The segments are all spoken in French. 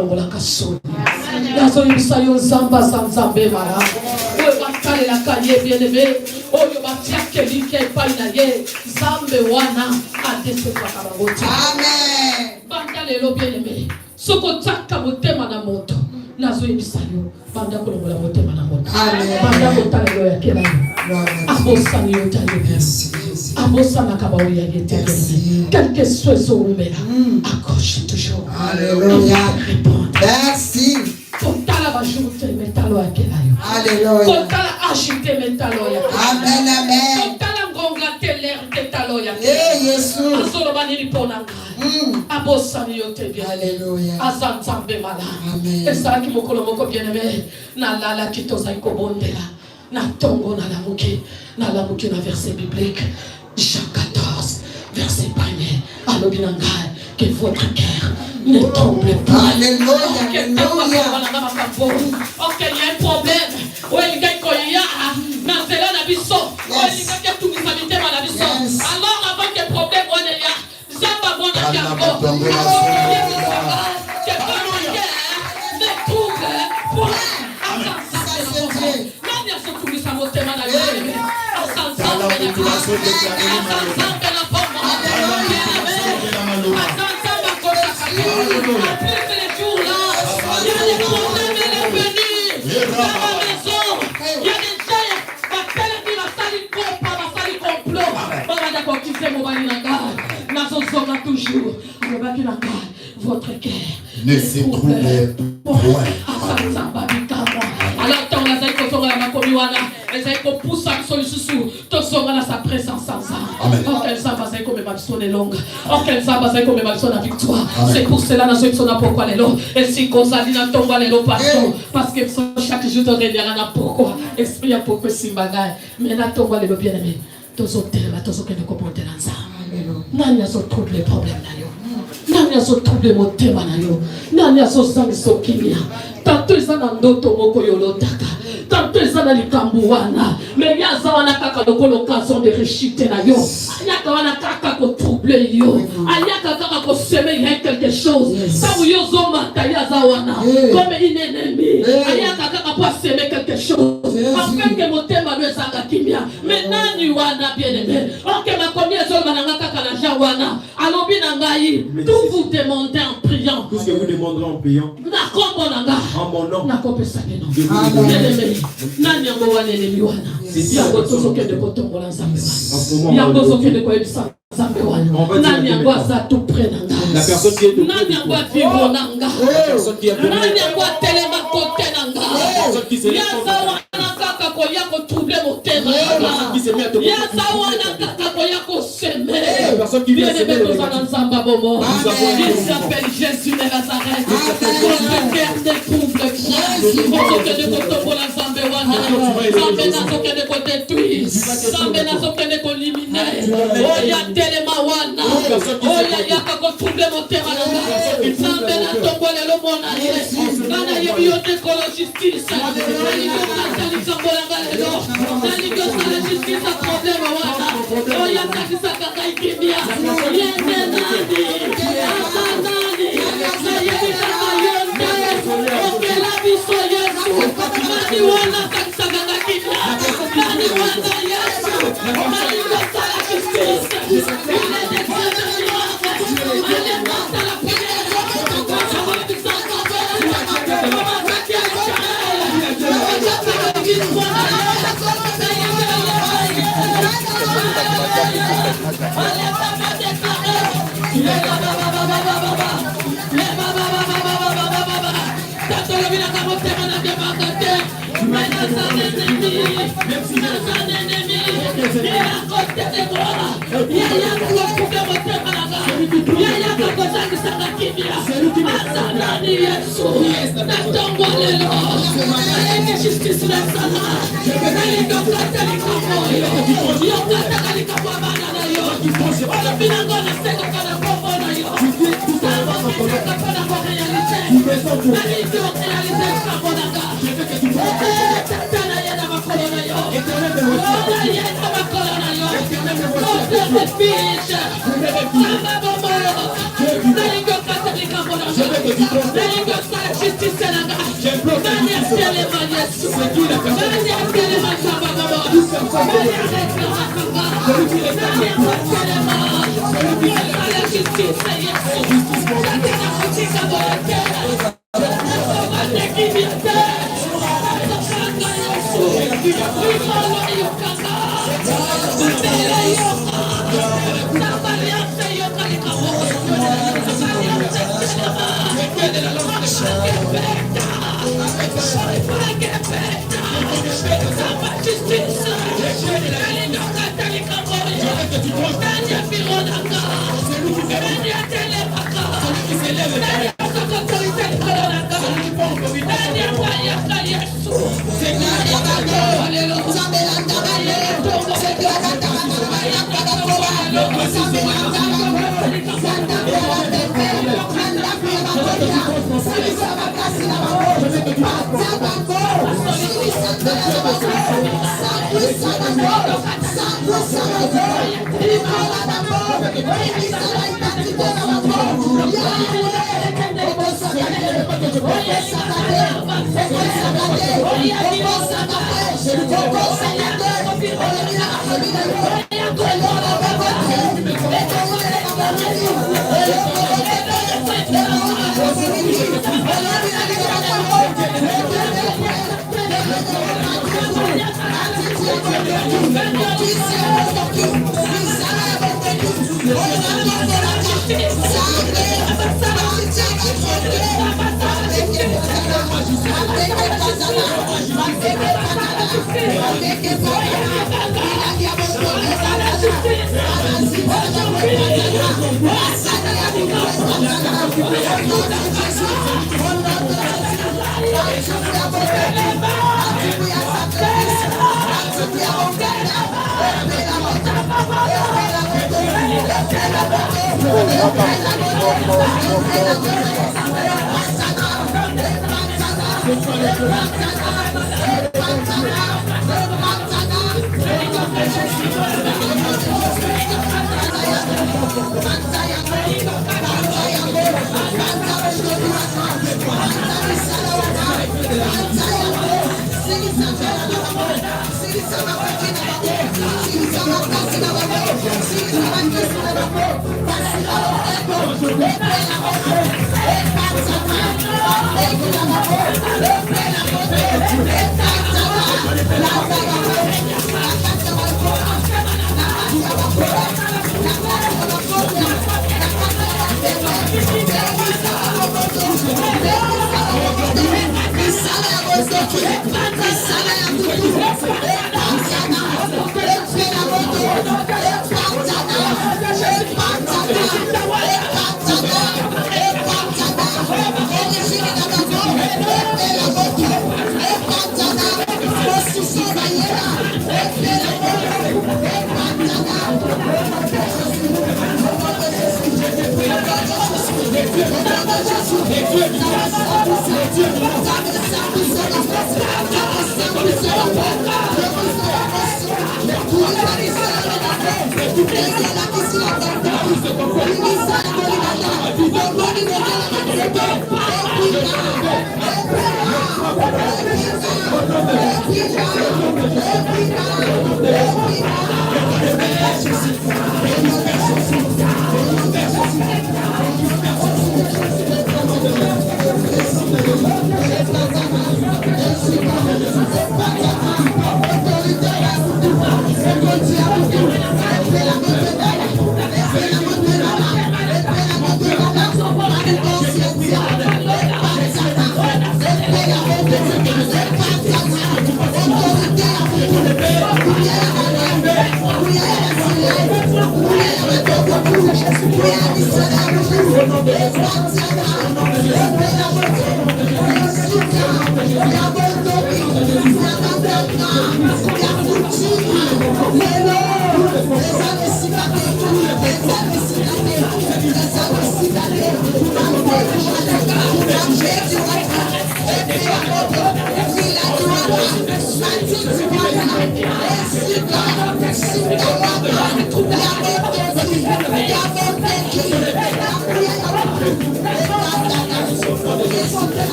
longola kasoni. Nazo ibisayo zamba sanzambe mara. Oyo bakale la kaye bien-aimé. Oyo batia kelike paina ye. Zambe wana adese kwa kabangoti. Amen. Banda lelo bien-aimé. Soko taka motema na moto. Nazo ibisayo banda kolongola motema na moto. Amen. Banda kotala yo ya kela. Abosani yo tali. Abosana kabawi ya gete. Quel que soit son numéro, accroche toujours. Alléluia. Merci. Kotala bajute metalo ya kela yo. Alléluia. Kotala agite metalo ya. Amen, amen. Kotala ngonga teler metalo ya. Eh, Yesu. Azolo baniri ponanga. Abosani yo te. Alléluia. Azanzambe mala. Amen. Esa ki mokolo moko bien-aimé na lala kitoza ikobondela. Na tongo na lamuki na verset biblique Jean 14 verset 1. Alobinanga que votre cœur ne tremble pas. Alléluia. Ok, il y a un problème. Oui, il y a un alors avant que le problème toujours votre cœur ne se trouble point. Alors, tant la zaï kotonga la makomi wana, les zaï ko poussa biso lisusu, to songa na sa présence sans ça. Oh quel ça va zaï ko me babisone longue. Oh quel ça va zaï ko me babisone la victoire. C'est pour cela na zaï sona pourquoi les lots. Et si kozali na tomba les lots partout, parce que chaque jour te réveillera na pourquoi. Esprit a pourquoi simbaga. Mais na tomba les lots bien aimés. Tozo telema tozo kende ko ponte na nza. Nani azo trouble les problèmes na yo. Nani azo trouble motema na yo. Nani azo zangiso kimia. Tanto ezana ndoto moko yolotaka. Tanto ezana likambu wana. Mais yaza wana kaka l'occasion de réussite na yo. Ayaka wana kaka ko trouble yo. Ayaka kaka ko semer quelque chose. Sabu yo zoma yaza wana. Comme une ennemie. Ayaka kaka pour semer quelque chose. Afin que motema no ezanga kimia. Mais nani wana bien aimé. Ok ma combien zo mananga kaka na jawana. Alobi na ngai. Tout vous demandez en priant. Tout ce que vous demanderez en priant. Na kombo nanga. En mon nom. Na kopesa keno. Nani yango wana elemi wana. Yango tozoke de kotongola nzambe wana. Yango zoke de koyebisa nzambe wana. Nani yango aza tout près nanga. La personne qui est tout près. Nani yango avivre nanga. Nani yango atelema kote nanga. Yaza wana kaka koya kotroubler motema. Yaza wana kaka koya koseme. Bien aimé tozana nzamba bomo. Il s'appelle Jésus de Nazareth. Votre cœur découvre votre de kotobola nzambe wana. Nzambe nazoke de kodétruire. Nzambe nazoke de koliminer. Oya telema wana. Oya yaka kotroubler motema nanga. Nzambe natongole lo mona ye. Nana yebi yo dekolo justice. Nani yo kasa likambola ngalelo. Nani yo kasa justice a problème wana. Oya katisa kaka ikimia. Yende nani. Asa nani. Na yebi kaka yende. Okela biso Yesu. Nani wana katisa kaka ikimia. Nani wana Yesu. Nani yo kasa justice. Ile de kasa yonga. Ale kasa la prière. Je veux que tu trompettes.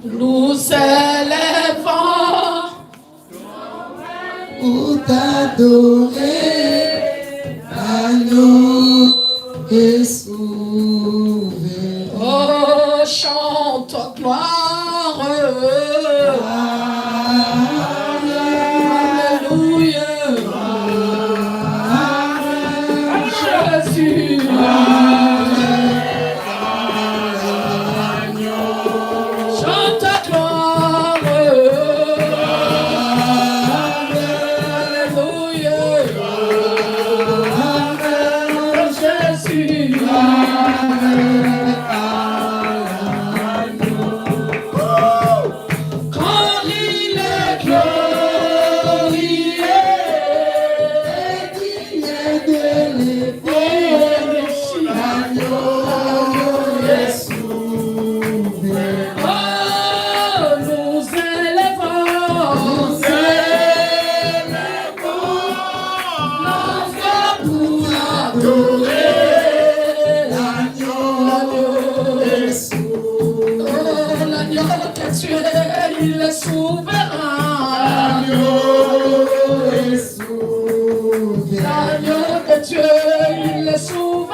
Nous élevons pour t'adorer, agneau et souverain. oh, chante gloire. Alléluia. Jésus. Chante gloire. Alléluia. Jésus. Quand il est glorieux, oh, nous élevons la voix pour adorer l'agneau. Oh, l'agneau que tu es, il est souverain. L'agneau que tu es, il est souverain.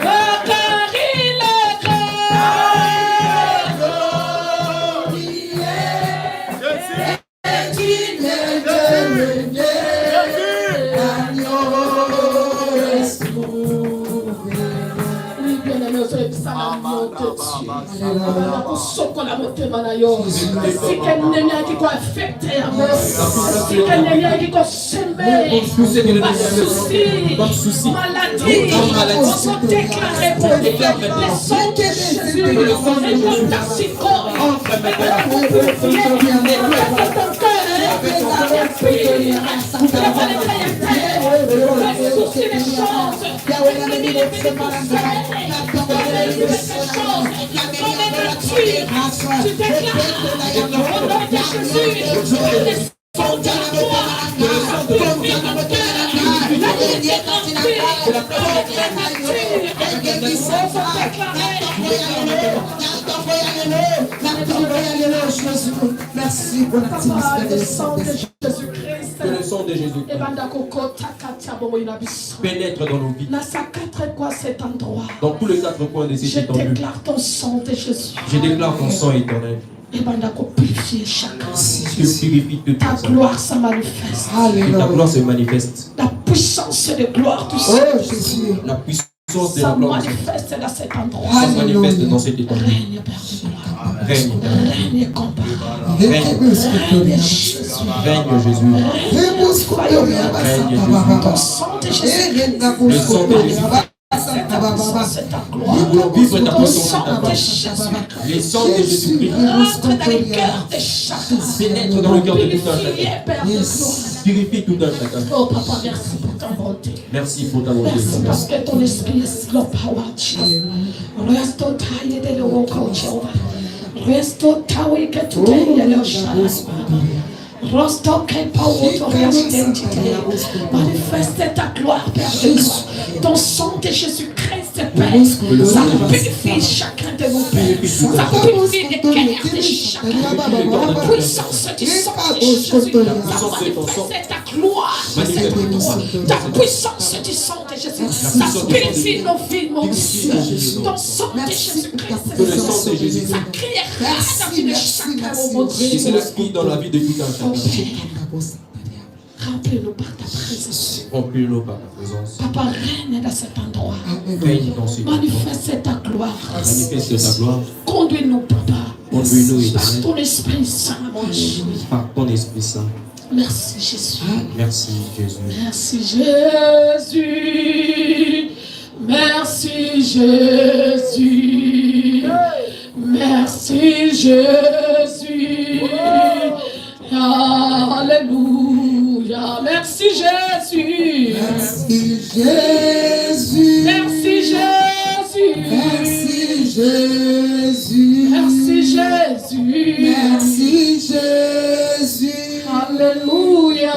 Oh, car il est oui, bien-aimé, c'est ça la montée de si qu'elle n'est qui affecté, si qu'elle n'est qui semé, pas de soucis, maladie, on se déclarer pour les sons de Jésus, les condamnations, merci pour l'activité le sang de Jésus-Christ. Que le sang de Jésus pénètre dans nos vies. Dans tous les quatre coins de cette Je étendue. déclare ton sang de Jésus. Je déclare ton sang éternel. Et purifier chacun. Que purifie toute Ta personne. gloire se manifeste. Que ta gloire se manifeste. La puissance de gloire du Oh Seigneur. Jésus. La puissance de Ça la gloire manifeste dans cet endroit. se manifeste dans cette étendue. Règne, Père de gloire. Règne. Règne comparé. Règne Jésus. Règne Jésus. Ton sang de Jésus. Le sang de Jésus. C'est ta puissance, c'est ta gloire. Nous voulons vivre ta Ton puissance et sang ta de gloire. Jésus. Les sangs de Jésus-Christ Rentre dans les cœurs de chacun. pénètrent dans le cœur de tout un Purifier, chacun. Père de gloire. Purifie tout un chacun. Oh papa, merci pour ta bonté. Merci pour ta bonté. Merci parce que ton esprit est slow power. Resto taille de l'eau, Jehovah. Resto taille que tu t'es le Rosto que power ton identité. Manifeste ta gloire, Père de gloire. Ton sang de Jésus-Christ, Père. Ça purifie chacun de nos pères. Ça purifie les cœurs de chacun. La puissance du sang de Jésus. Ça manifeste ta gloire. Ta puissance du sang de Jésus. Ça purifie nos vies, mon Dieu. Ton sang de Jésus-Christ. Ça criera dans une chacun, mon Dieu. Et c'est le cri dans la vie de tout un chacun. Remplis-nous par ta présence. Remplis-nous par ta présence. Papa, règne dans cet endroit. Règne dans ce endroit. Manifeste ta gloire. Manifeste ta gloire. Conduis-nous, Papa. Conduis-nous, Par Éternel, ton Esprit Saint, mon Dieu. par ton Esprit Saint. Merci Jésus. Merci Jésus. Merci Jésus. Merci Jésus. Merci Jésus. Alléluia. Merci Jésus. Merci Jésus. Merci Jésus. Merci Jésus. Merci Jésus. Merci Jésus. Alléluia.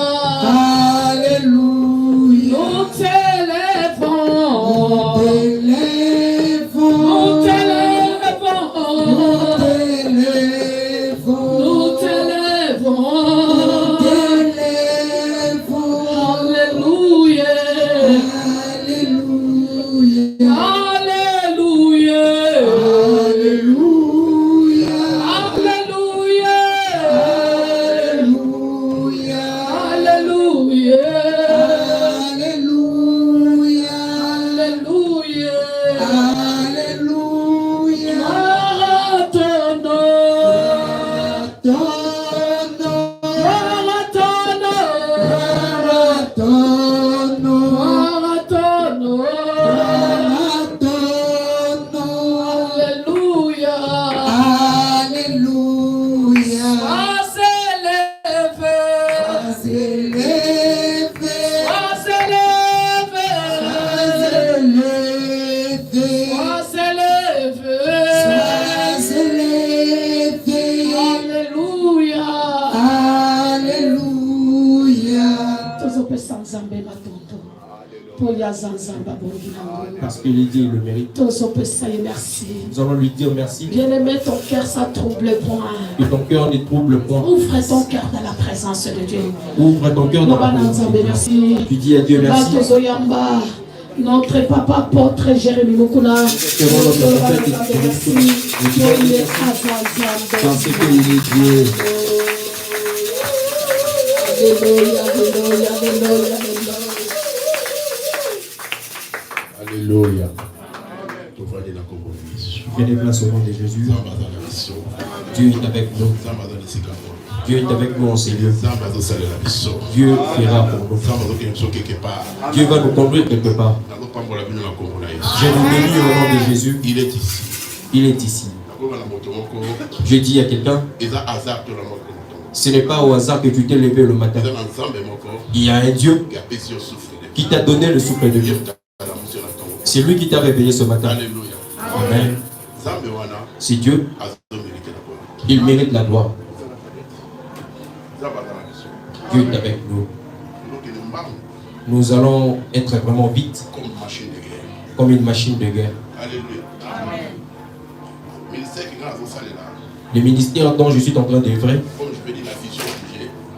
Alléluia. Nous t'élèvons. Nous t'élèvons. Nous t'élèvons. Alléluia. Alléluia. Alléluia. Alléluia. Alléluia. Alléluia. Alléluia. Alléluia. Alléluia. Alléluia. Alléluia. Parce qu'il est dit, il le mérite. Nous allons lui dire merci. Bien-aimé, ton cœur, ça trouble point. Que ton cœur ne trouble point. Ouvre ton cœur dans la présence de Dieu. Ouvre ton cœur dans la présence de Dieu. Merci. Tu dis à Dieu merci. Notre papa apôtre Jérémie Mukuna. Parce qu'il est Dieu. Alléluia, alléluia, alléluia, Alléluia. Fais des places au nom de Jésus. Dieu est avec nous. Dieu est avec nous en ces lieux. Dieu fera pour nous. Dieu va nous conduire quelque part. Je vous bénis au nom de Jésus. Il est ici. Il est ici. Je dis à quelqu'un, ce n'est pas au hasard que tu t'es levé le matin. Il y a un Dieu qui t'a donné le souffle de vie. C'est lui qui t'a réveillé ce matin. Amen. C'est Dieu. Il mérite la gloire. Dieu est avec nous. Nous allons être vraiment vite comme une machine de guerre. Le ministère dont je suis en train d'œuvrer,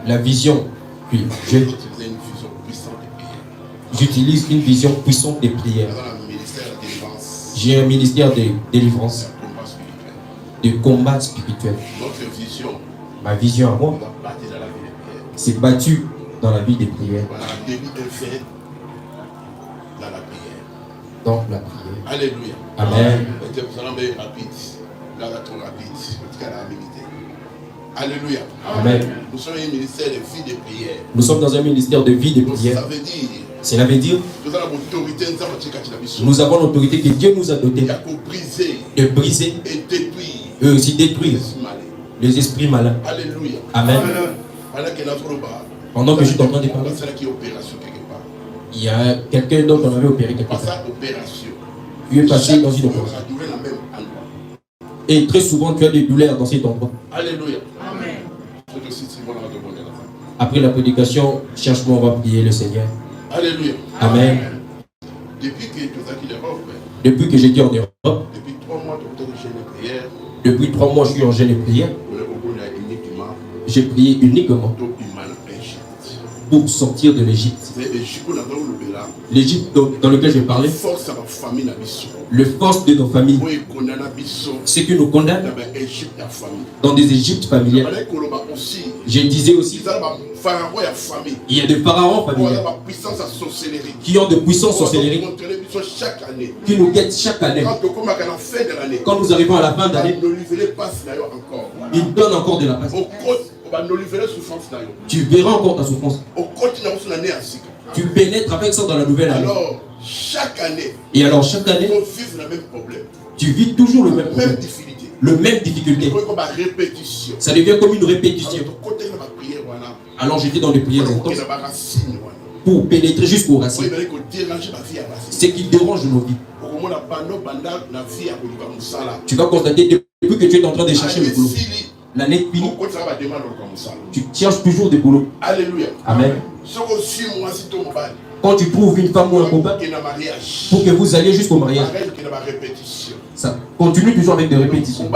la vision, puis j'utilise une vision puissante des prières. J'ai un ministère de délivrance, de combat spirituel. Ma vision à moi, c'est battu dans la vie des prières. Donc la prière. Alléluia. Amen. Alléluia. Amen. Nous sommes un ministère de vie de prière. Nous sommes dans un ministère de vie de prière. Cela veut dire nous avons l'autorité que Dieu nous a donnée de briser et aussi détruire les esprits malins. Alléluia. Amen. Pendant que je suis en train de parler, il y a quelqu'un d'autre qu'on avait opéré quelque part. Tu es passé dans une opération. Et très souvent, tu as des douleurs dans cet endroit. Alléluia. Après la prédication, cherche-moi, on va prier le Seigneur. Alléluia. Amen. Depuis que j'étais en Europe, depuis 3 mois, je suis en jeûne et prière. J'ai prié uniquement pour sortir de l'Égypte. L'Égypte dans lequel je parlais, le force de nos familles, ce qui nous condamne dans des Égyptes familiales. Je disais aussi, Il y a des pharaons familiaux qui ont de puissance sorcellerie, qui nous guettent chaque année. Quand nous arrivons à la fin d'année, ils donnent encore de la passe. Tu verras encore ta souffrance. Tu pénètres avec ça dans la nouvelle année. Chaque année, et alors chaque année, tu vis toujours le même problème, le même difficulté. Ça devient comme une répétition. Alors j'étais dans des prières intenses pour pénétrer jusqu'aux racines. Ce qui dérange nos vies. Tu vas constater depuis que tu es en train de chercher le boulot. L'année finie, tu cherches toujours des boulots. Alléluia. Amen. Quand tu trouves une femme ou un copain, pour que vous alliez jusqu'au mariage, ça continue toujours avec des répétitions.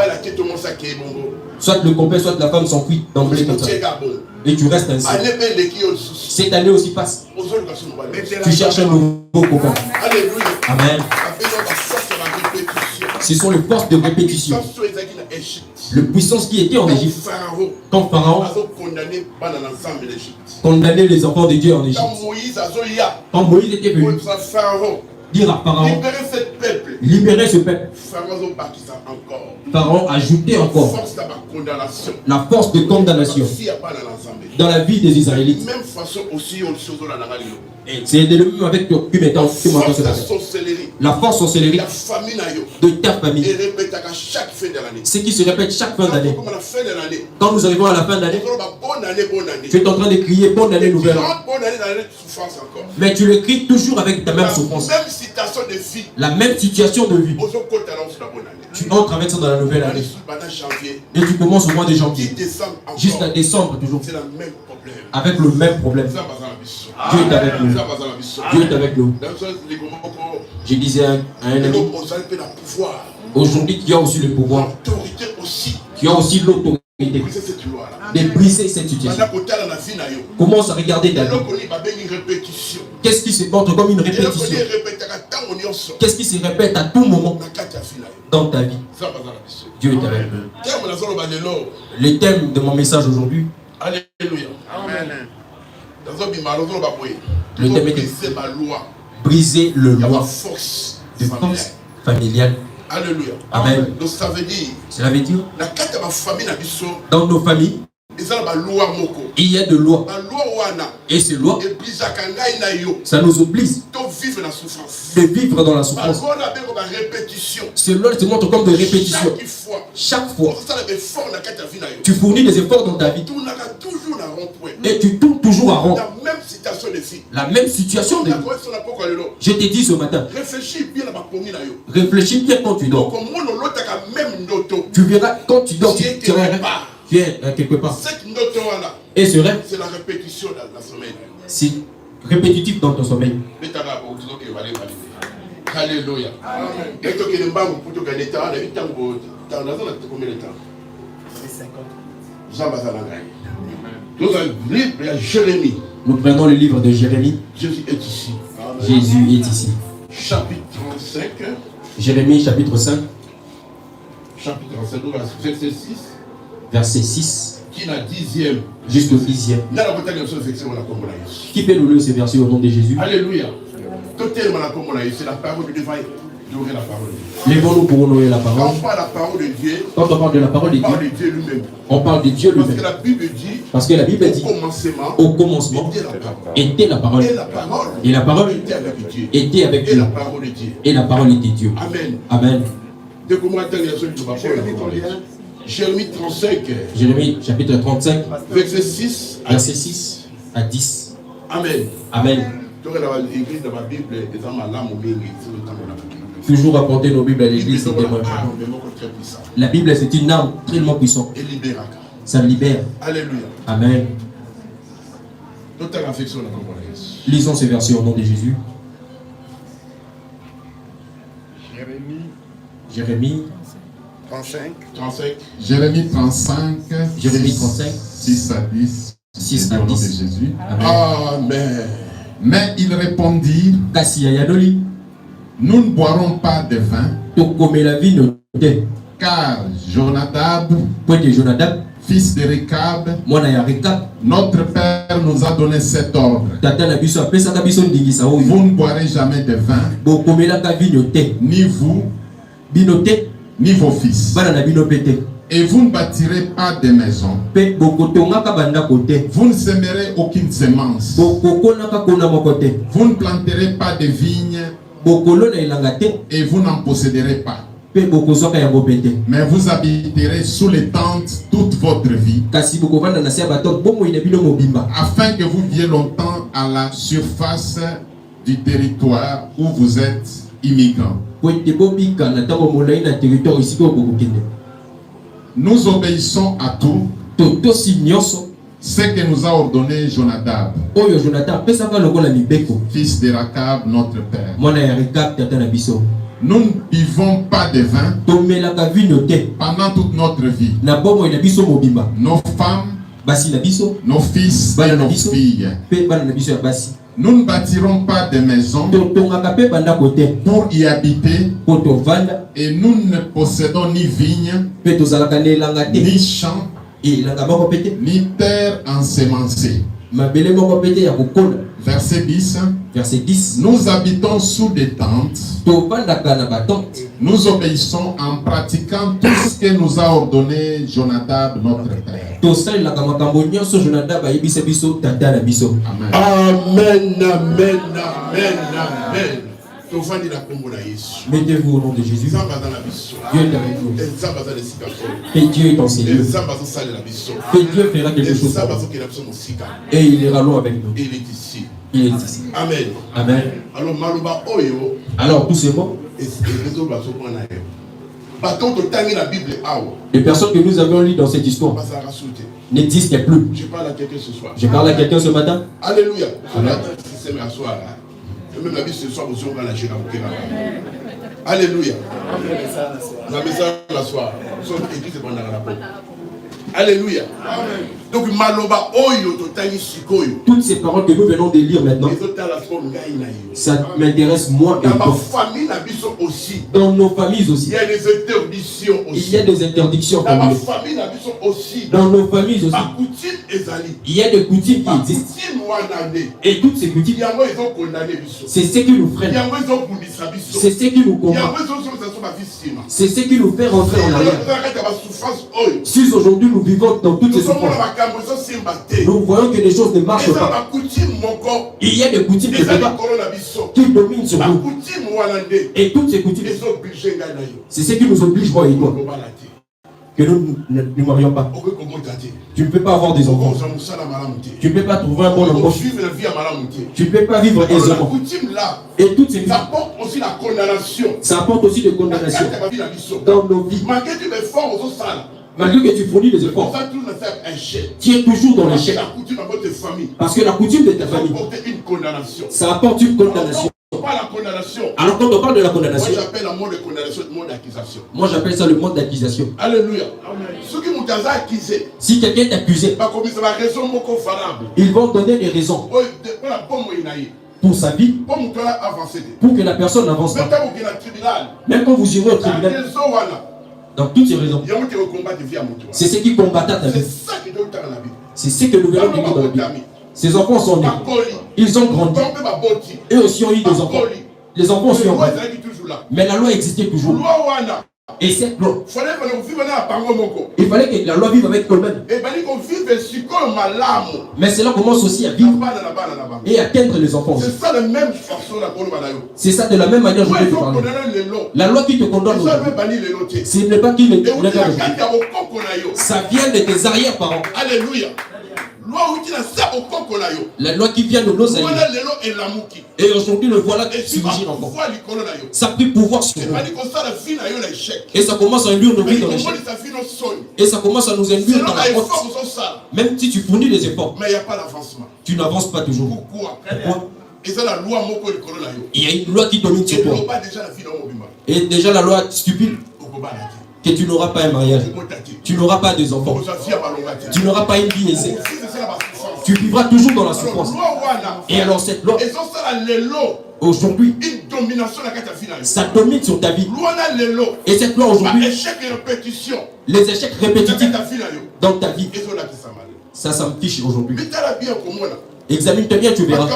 Soit le copain, soit la femme s'enfuit d'emblée comme ça. Et tu restes ainsi. Cette année aussi passe. Tu cherches un nouveau copain. Amen. Ce sont les forces de répétition. Le puissance qui était en Égypte. Quand Pharaon condamnait les enfants de Dieu en Égypte. Quand Moïse était venu dire à Pharaon, libérer ce peuple. Pharaon ajoutait encore la force de condamnation dans la vie des Israélites. C'est le même avec la force sorcellerie de ta famille. Ce qui se répète chaque fin d'année. Quand nous arrivons à la fin d'année, tu es en train de crier bonne année nouvelle. Mais tu le cries toujours avec ta même souffrance. La même situation de vie. Tu entres avec ça dans la nouvelle année. Et tu commences au mois de janvier. Jusqu'à décembre toujours. Avec le même problème. Dieu est avec nous. Dieu est avec nous. Je disais à un ami, aujourd'hui tu as aussi le pouvoir. Tu as aussi l'autorité de briser cette situation. Commence à regarder ta vie. Qu'est-ce qui se montre comme une répétition? Qu'est-ce qui se répète à tout moment dans ta vie? Dieu est avec nous. Le thème de mon message aujourd'hui. Alléluia. Amen. Le thème est de briser le loi de force familiale. Alléluia. Amen. Donc ça veut dire, dans nos familles, il y a de lois. Et ces lois, ça nous oblige de vivre dans la souffrance. Ces lois se montrent comme des répétitions. Chaque fois, tu fournis des efforts dans ta vie. Et tu tournes toujours à rond. La même situation de vie. Je te dis ce matin, réfléchis bien quand tu dors. Tu verras quand tu dors, tu es quelque part. Et ce rêve, c'est la répétition dans la sommeil. C'est répétitif dans ton sommeil. Alléluia. Jérémie. Nous prenons le livre de Jérémie. Jésus est ici. Jésus est ici. Chapitre 35. Jérémie chapitre 5. Chapitre 35, verset 6. Verset 6. Jusqu'au 10e. Qui peut nous lire ce verset au nom de Jésus? Alléluia. C'est la parole de Dieu. D'ouvrir la parole de Dieu. Lèvons-nous pour honorer la parole. Quand on parle de la parole de Dieu, quand on parle de la parole de Dieu, lui-même. On parle de Dieu lui-même. Parce que la Bible dit, au commencement était la parole. Et la parole était avec Dieu. Et la parole était Dieu. Amen. Amen. Jérémie 35. Jérémie chapitre 35. Verset 6. Verset 6 à 10. Amen. Amen. Toujours apporter nos Bibles à l'église, c'est témoin. La Bible, c'est une arme tellement puissante. Ça libère. Alléluia. Amen. Lisons ces versets au nom de Jésus. Jérémie 35. Jérémie 35. Jérémie 35. 6 à 10. 6 à 10. Au nom de Jésus. Amen. Mais ils répondirent, nous ne boirons pas de vin, car Jonadab, fils de Rekab, mwana ya Rekab, notre père nous a donné cet ordre. tata na biso apesaka biso ndingisa oyo. Vous ne boirez jamais de vin, Bokomelaka vino te, ni vous, bino te, ni vos fils. bana na bino pete. Et vous ne bâtirez pas de maisons. Pe bokotongaka bandako te. Vous ne sèmerez aucune semence. Bokokonaka kona moko te. Vous ne planterez pas de vignes Bokolo na elanga te. et vous n'en posséderez pas. Pe bokozwaka yango pete. Mais vous habiterez sous les tentes toute votre vie, Kasi bokovanda na se ya bato bomo ina bino mobimba. afin que vous viviez longtemps à la surface du territoire où vous êtes immigrants. Po ete bobika na tango molai na territoire isiko bokokende. Nous obéissons à tout Totosi nyonso ce que nous a ordonné Jonadab, oyo Jonathan pesaka lokola mibeko. fils de Rekab, notre père. Mwana ya Rekab tata na biso. Nous ne buvons pas de vin Tomelaka vino te. pendant toute notre vie. Na bomo ina biso mobimba. Nos femmes, Basi na biso. nos fils et nos filles. Pe bana na biso ya basi. Nous ne bâtirons pas de maisons Totongaka pe bandako te. pour y habiter, Po tovanda. et nous ne possédons ni vignes, Pe tozalaka na elanga te. ni champs, Elanga moko pete. ni terre ensemencée. Mabele moko pete ya kokola. Verset 10. Verset 10. Nous habitons sous des tentes. Tovandaka na batante. Nous obéissons en pratiquant tout ce que nous a ordonné Jonadab, notre père. Tosalelaka makambo nyonso Jonathan bayebisa biso tata na biso. Amen. Amen, amen, amen, amen. Tovandi na kombo na Yesu. Mettez-vous au nom de Jésus. Nzamba za na biso. Dieu est avec nous. Nzamba za lesika ko. Et Dieu est dans ses lieux. Nzamba za sala na biso. Et Dieu fera quelque chose pour Nzamba nous. za kila biso musika. Et il ira loin avec nous. Il est ici. Il est ici. Amen. Amen. Alors maloba oyo Alors tous ces mots, et les autres baso ko na yo. Bato to tangi la Bible awo. les personnes que nous avions lues dans cette histoire Basa rasute. n'existent plus. Je parle à quelqu'un ce soir. Je parle à quelqu'un ce matin. Alléluia. Amen. C'est ma soir. Et même la Bible ce soir, vous serez la Jéhovah. Alléluia. La message la soir. Son église est pendant la porte. Alléluia. Donc maloba oyo to tangi sikoyo. Toutes ces paroles que nous venons de lire maintenant, Les autres la sport ngai na yo. ça m'intéresse moi et Dans ma toi. famille la biso aussi. Dans nos familles Il aussi, y a des interdictions il aussi. y a des interdictions Dans ma communes. famille la biso aussi. Dans nos familles aussi, Ma coutume ezali. il y a des coutumes qui existent. Coutume wana nde. Et toutes ces coutumes, Yango ezo condamné biso. c'est ce qui nous freine. Yango ezo bundisa biso. C'est ce qui nous combat. Yango ezo so ça so ba visima. C'est ce qui nous fait rentrer en arrière. Si aujourd'hui nous vivons dans toutes ces souffrances, nous voyons que les choses ne marchent pas. Il y a des coutumes qui dominent sur nous. Et toutes ces coutumes, c'est ce qui nous oblige, moi et toi, que nous ne mourions pas. Tu ne peux pas avoir des enfants. Tu ne peux pas trouver un bon emploi. Tu ne peux pas vivre aisément. Et toutes ces ça apporte aussi la condamnation. Ça apporte aussi des condamnations dans nos vies. Malgré que tu fournis des efforts, tu es toujours dans l'échec. Parce que la coutume de ta famille, ça apporte une condamnation. Alors quand on parle de la condamnation, moi j'appelle le mot de condamnation le mot d'accusation. Moi j'appelle ça le mot d'accusation. Alléluia. Ceux qui m'ont accusé, si quelqu'un est accusé, ils vont donner des raisons pour sa vie, pour que la personne n'avance pas. Même quand vous irez au tribunal, dans toutes ces raisons, c'est ce qui combattent ta vie. C'est ce que nous verrons dans la Bible. Ces enfants sont nés, ils ont grandi, eux aussi ont eu des enfants. Les enfants aussi ont grandi. Mais la loi existait toujours. Et cette loi, il fallait que la loi vive avec eux-mêmes. Mais cela commence aussi à vivre et à atteindre les enfants. C'est ça de la même manière que je vais te parler. La loi qui te condamne aujourd'hui, ce n'est pas qui ne te condamne. Ça vient de tes arrière-parents. Alléluia. La loi qui vient de nos aïeux. Et aujourd'hui, le voilà qui surgit encore. Ça peut pouvoir sur nous. Et ça commence à induire nos vies dans l'échec. Et ça commence à nous induire dans la honte. Même si tu fournis des efforts, mais il n'y a pas d'avancement. Tu n'avances pas toujours. Pourquoi? Il y a une loi qui domine sur toi. Et déjà la loi stipule que tu n'auras pas un mariage. Tu n'auras pas des enfants. Tu n'auras pas une vie aisée. Tu vivras toujours dans la souffrance. Et alors cette loi, aujourd'hui, Ça domine sur ta vie. Et cette loi aujourd'hui, les échecs répétitifs dans ta vie, ça me fiche aujourd'hui. Examine-toi bien, tu verras.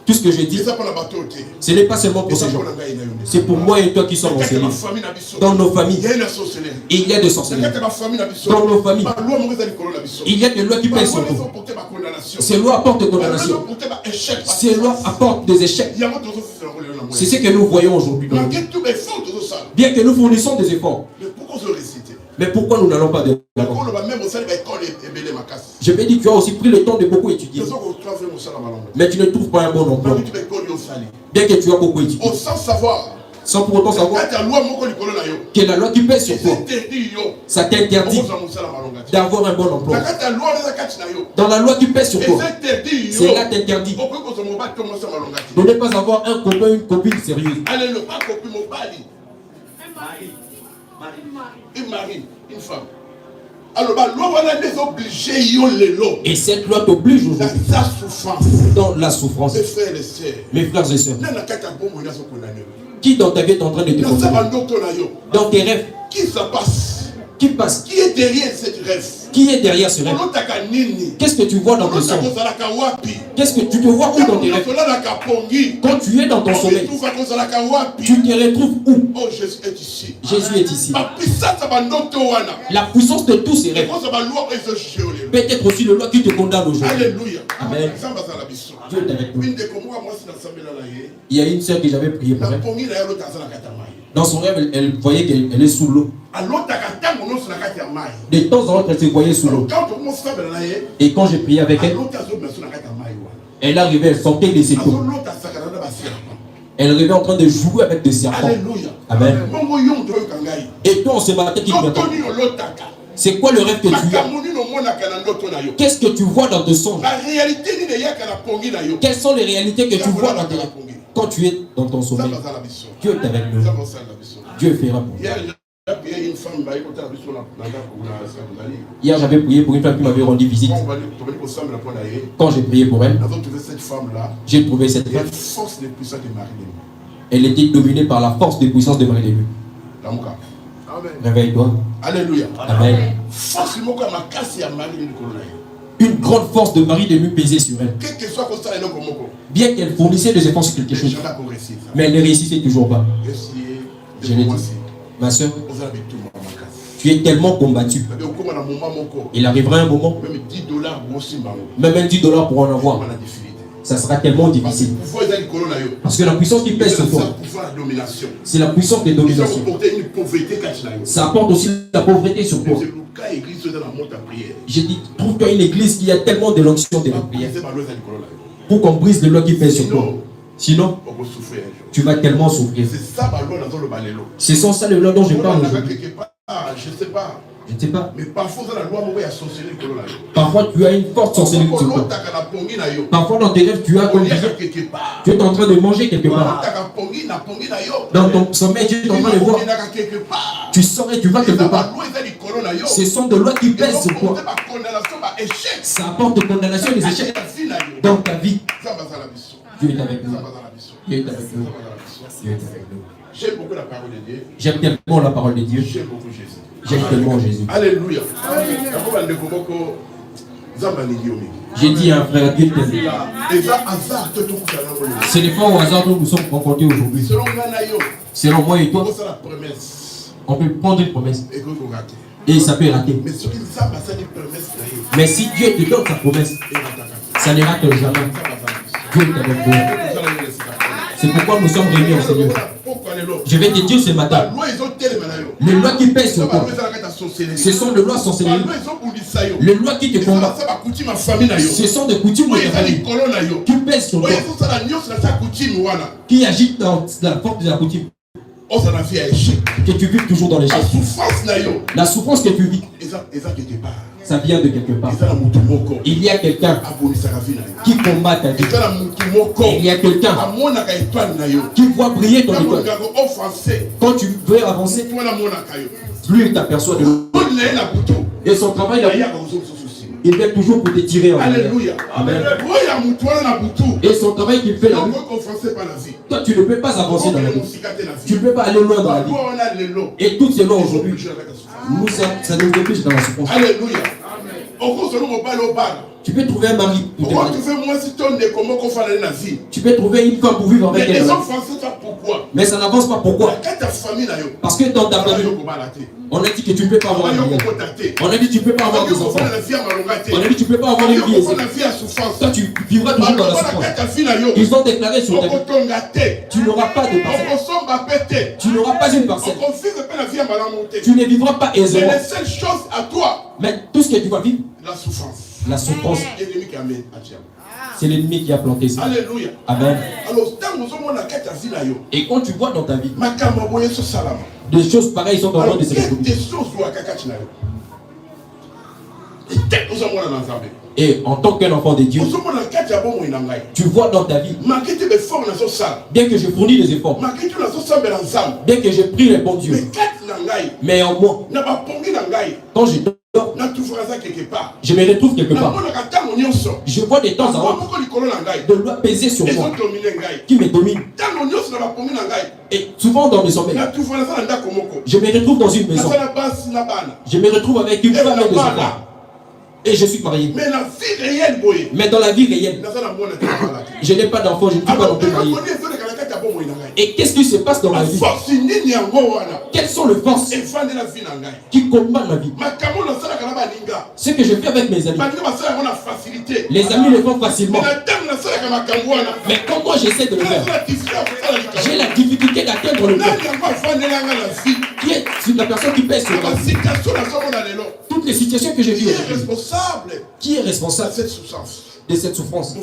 Tout ce que je dis, ce n'est pas seulement pour ces gens. C'est pour moi et toi qui sommes enseignés. Dans nos familles, il y a des sorcelleries. Dans nos familles, il y a des lois qui pèsent sur nous. Ces lois apportent des condamnations. Ces lois apportent des échecs. C'est ce que nous voyons aujourd'hui. Bien que nous fournissons des efforts. Mais pourquoi nous n'allons pas de l'avant? Je vais dire que tu as aussi pris le temps de beaucoup étudier. Mais tu ne trouves pas un bon emploi. Bien que tu as beaucoup étudié. Sans pour autant savoir que la loi qui pèse sur toi, ça t'interdit d'avoir un bon emploi. Dans la loi qui pèse sur toi, cela t'interdit de ne pas avoir un copain, une copine sérieuse. Une mari, une femme. Alors, et cette loi t'oblige aujourd'hui dans la souffrance. Mes frères et sœurs, qui dans ta vie est en train de te condamner? Dans tes rêves, qui passe? Qui est derrière cette rêve? Qui est derrière ce rêve? Qu'est-ce que tu vois dans tes songes? Qu'est-ce que tu te vois où dans tes rêves? Quand tu es dans ton sommeil, tu te retrouves où? Oh, Jésus est ici. Jésus est ici. La puissance de tous ces rêves. Peut-être aussi le loi qui te condamne aujourd'hui. Alléluia. Amen. Dieu est avec nous. Il y a une sœur que j'avais prié pour elle. Dans son rêve, elle voyait qu'elle est sous l'eau. De temps en temps, elle se voyait sous l'eau. Et quand j'ai prié avec elle, elle arrivait, elle sentait les échos. Elle arrivait en train de jouer avec des serpents. Amen. Et toi, ce matin, qui m'entend, c'est quoi le rêve que tu as? Qu'est-ce que tu vois dans tes songes? Quelles sont les réalités que tu vois dans tes rêves? Quand tu es dans ton sommeil, Dieu est avec nous. Dieu fera pour nous. Hier, j'avais prié pour une femme qui m'avait rendu visite. Quand j'ai prié pour elle, j'ai trouvé cette femme. Elle était dominée par la force de puissance de Marie de Dieu. Réveille-toi. Alléluia. Amen. Une grande force de Marie de Dieu pesait sur elle. Bien qu'elle fournissait des efforts sur quelque chose, mais elle ne réussissait toujours pas. Je l'ai dit. Ma soeur, tu es tellement combattu. Il arrivera un moment, même un $10 pour en avoir, ça sera tellement difficile. Parce que la puissance qui pèse sur toi, c'est la puissance de domination. Ça apporte aussi la pauvreté sur toi. J'ai dit, trouve-toi une église qui a tellement de l'onction de la prière pour qu'on brise les lois qui pèsent sur toi. Sinon, tu vas tellement souffrir. Ce sont ça les lois dont je parle aujourd'hui. Je ne sais pas. Je ne sais pas. Mais parfois, dans la loi, parfois tu as une forte sorcellerie sur toi. Parfois dans tes rêves, tu as comme tu es en train de manger quelque part. Dans ton sommeil, tu es en train de voir. Tu sors et tu vas quelque part. Ce sont des lois qui pèsent sur toi. Ça apporte de condamnation et des échecs dans ta vie. Dieu est avec nous. Dieu est avec nous. Dieu est avec nous. J'aime beaucoup la parole de Dieu. J'aime tellement la parole de Dieu. J'aime beaucoup Jésus. J'aime tellement Jésus. Alléluia. J'ai dit à un frère, Dieu t'aime. Ce n'est pas au hasard que nous sommes rencontrés aujourd'hui. Selon moi et toi, on peut prendre une promesse et ça peut rater. Mais si Dieu te donne sa promesse, ça ne rate jamais. Dieu est avec nous. C'est pourquoi nous sommes réunis au Seigneur. Je vais te dire ce matin, les lois qui pèsent sur toi, ce sont des lois sorcelleries. Les lois qui te combattent, ce sont des coutumes de ta famille qui pèsent sur toi, qui agitent dans la force de la coutume. Que tu vis toujours dans l'échec. La souffrance que tu vis, ça vient de quelque part. Il y a quelqu'un qui combat ta vie. Il y a quelqu'un qui voit briller ton étoile. Quand tu veux avancer, plus il t'aperçoit de l'eau. Et son travail, Il vient toujours pour te tirer en arrière. Alléluia. Amen. Et son travail qu'il fait la nuit, toi tu ne peux pas avancer dans la vie. Tu ne peux pas aller loin dans la vie. Et toutes ces lois aujourd'hui, ça nous dépêche dans la souffrance. Alléluia. Tu peux trouver un mari pour te marier. Tu peux trouver une femme pour vivre avec elle. Mais ça n'avance pas. Pourquoi? Parce que dans ta famille, on a dit que tu ne peux pas avoir une vie. On a dit que tu ne peux pas avoir des enfants. On a dit que tu ne peux pas avoir une vie. Toi, tu vivras toujours dans la souffrance. Ils ont déclaré sur ta vie, tu n'auras pas de parcelle. Tu n'auras pas une parcelle. Tu ne vivras pas aisément. Mais les seules choses à toi, mais tout ce que tu vas vivre, la souffrance. La souffrance. C'est l'ennemi qui a planté ça. Alléluia. Amen. Et quand tu vois dans ta vie, des choses pareilles sont en train de se produire. Et en tant qu'un enfant de Dieu, tu vois dans ta vie, bien que je fournis des efforts, bien que je prie les bons dieux, mais en moi, quand je dors, je me retrouve quelque part. Je vois de temps en temps de loi peser sur moi, qui me domine. Et souvent dans mes sommeils, je me retrouve dans une maison. Je me retrouve avec une femme et des enfants. Et je suis marié. Mais dans la vie réelle, je n'ai pas d'enfant, je ne suis pas non plus marié. Et qu'est-ce qui se passe dans ma vie? Quelles sont les forces qui combattent ma vie? Ce que je fais avec mes amis, les amis le font facilement. Mais quand moi j'essaie de le faire, j'ai la difficulté d'atteindre le but. Qui est la personne qui pèse sur moi? Toutes les situations que je vis aujourd'hui. Qui est responsable de cette souffrance?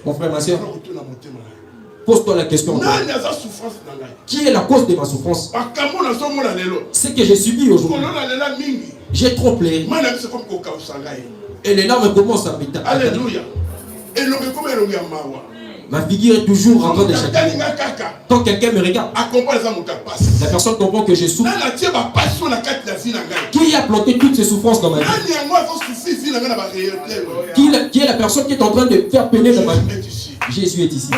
Mon frère, ma soeur. Pose-toi la question. Qui est la cause de ma souffrance? Ce que j'ai subi aujourd'hui. J'ai trop pleuré. Et les larmes commencent à m'éteindre. Alléluia. Ma figure est toujours en train de chagriner. Quand quelqu'un me regarde, la personne comprend que je souffre. Qui a planté toutes ces souffrances dans ma vie? Qui est la personne qui est en train de faire peiner dans ma vie? Jésus est ici.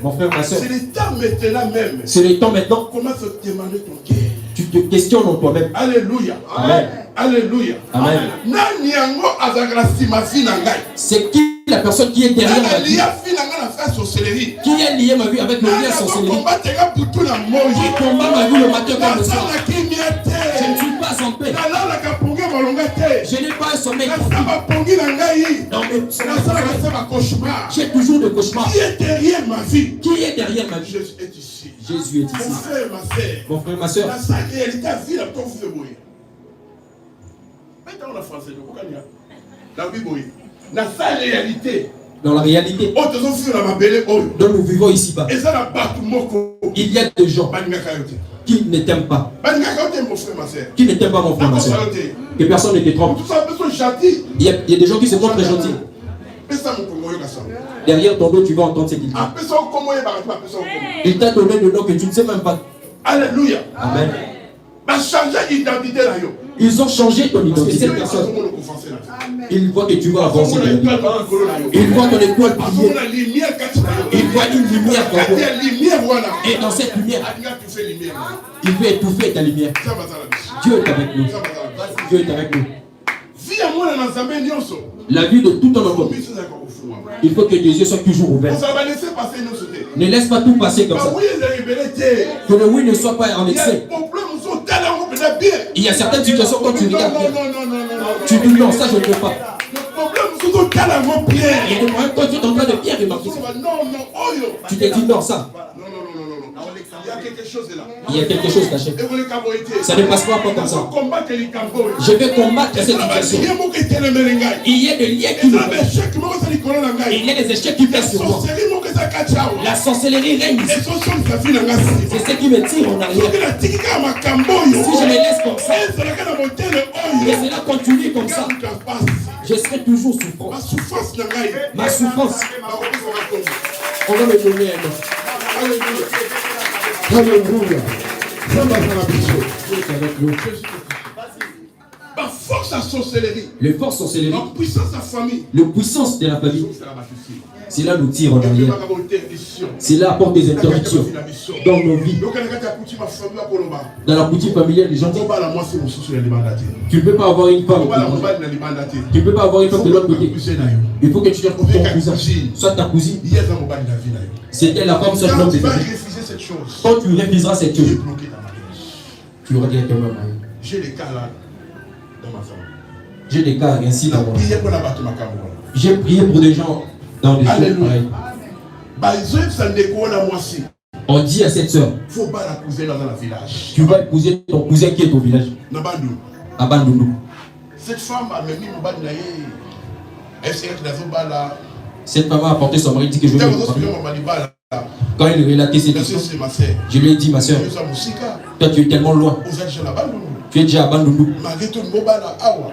Mon frère, ma soeur. C'est le temps maintenant même. C'est le temps maintenant. Comment se demander ton cœur? Tu te questionnes en toi-même. Alléluia. Amen. Alléluia. Amen. C'est qui la personne qui est derrière ma vie? Qui est lié ma vie avec le lien sorcellerie? Qui combat ma vie le matin comme le soir? Je ne suis pas en paix. Je n'ai pas un sommeil. Non, mais j'ai toujours des cauchemars. Qui est derrière ma vie? Qui est derrière ma vie? Jésus est ici. Jésus est ici. Mon frère, ma soeur. Dans la réalité dont nous vivons ici-bas, il y a des gens qui ne t'aiment pas. Qui ne t'aiment pas, mon frère, ma soeur. Que personne ne te trompe. Il y a des gens qui se montrent très gentils. Derrière ton dos, tu vas entendre ce qu'il dit. Il t'a donné le nom que tu ne sais même pas. Alléluia. Amen. Ils ont changé ton identité. Cette personne, il voit que tu vas avancer. Il voit ton étoile briller. Il voit une lumière dans toi. Et dans cette lumière, il veut étouffer ta lumière. Dieu est avec nous. Dieu est avec nous. La vie de tout un homme. Il faut que tes yeux soient toujours ouverts. Ne laisse pas tout passer comme ça. Que le oui ne soit pas en excès. Il y a certaines situations quand tu regardes bien, tu dis non, ça je ne peux pas. Et le problème quand tu es en train de bien remarquer ça, tu te dis non, ça. Il y a quelque chose caché. Ça ne passe pas comme ça. Je vais combattre cette situation. Il y a des liens qui me font. Il y a des échecs qui pèsent sur moi. La sorcellerie règne. C'est ce qui me tire en arrière. Si je me laisse comme ça, et cela continue comme ça, je serai toujours souffrant. Ma souffrance, on va me donner un nom. Alléluia. force à sorcellerie. Les forces sorcelleries. La puissance de la famille. La puissance de la famille. C'est là nous tire en arrière. C'est là apporte des interdictions dans nos vies. Dans la boutique familiale, les gens disent tu ne peux pas avoir une femme. Tu ne peux pas avoir une femme de l'autre côté. Il faut que tu cherches pour ton cousin. Soit ta cousine. C'était la femme, soit l'homme de ta vie. Quand tu refuseras cette chose, tu auras directement marié. J'ai des cas là dans ma famille. J'ai des cas ainsi dans mon vie. J'ai prié pour des gens dans des choses pareilles. On dit à cette soeur, tu vas épouser ton cousin qui est au village. À Bandundu. Cette femme a mis mon bas cette femme a apporté son mari, dit que je vais me marier. Quand il relatait cette histoire, je lui ai dit, ma soeur, toi tu es tellement loin. Tu es déjà à Bandundu.